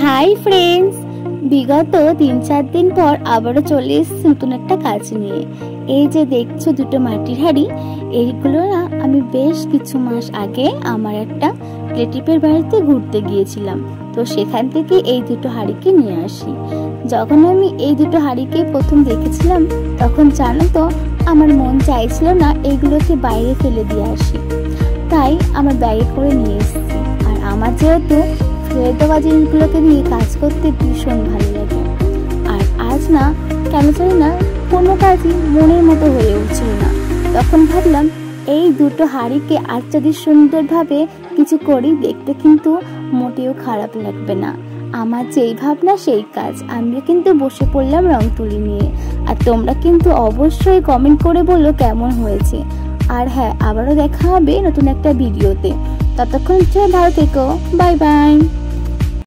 Hi friends, বিগত 3-4 দিন পর আবারও চলে এসেছি নতুন একটা কাজ নিয়ে। এই যে দেখছো দুটো মাটির হাঁড়ি, এইগুলো না আমি বেশ কিছু মাস আগে আমার একটা রিলেটিভের বাড়িতে ঘুরতে গিয়েছিলাম। তো সেখান থেকে এই দুটো হাঁড়িকে নিয়ে আসি। যখন আমি এই দুটো হাঁড়িকে প্রথম দেখেছিলাম তখন জানো তো আমার মন চাইছিল না এইগুলোকে বাইরে ফেলে দিয়ে আসি, তাই আমার ব্যাগে করে নিয়ে এসেছি। আর আমার যেহেতু ফেলে দেওয়া জিনিসগুলোকে নিয়ে কাজ করতে ভীষণ ভালো লাগে, আর আজ না কেন জানি না কোনো কাজই মনের মতো হয়ে উঠছিল না। তখন ভাবলাম এই দুটো হাঁড়িকে আর যদি সুন্দরভাবে কিছু করি দেখতে কিন্তু মোটেও খারাপ লাগবে না। আমার যেই ভাবনা সেই কাজ, আমিও কিন্তু বসে পড়লাম রং তুলি নিয়ে। আর তোমরা কিন্তু অবশ্যই কমেন্ট করে বলো কেমন হয়েছে। আর হ্যাঁ, আবারও দেখা হবে নতুন একটা ভিডিওতে। ততক্ষণ ভালো থেকো, বাই বাই।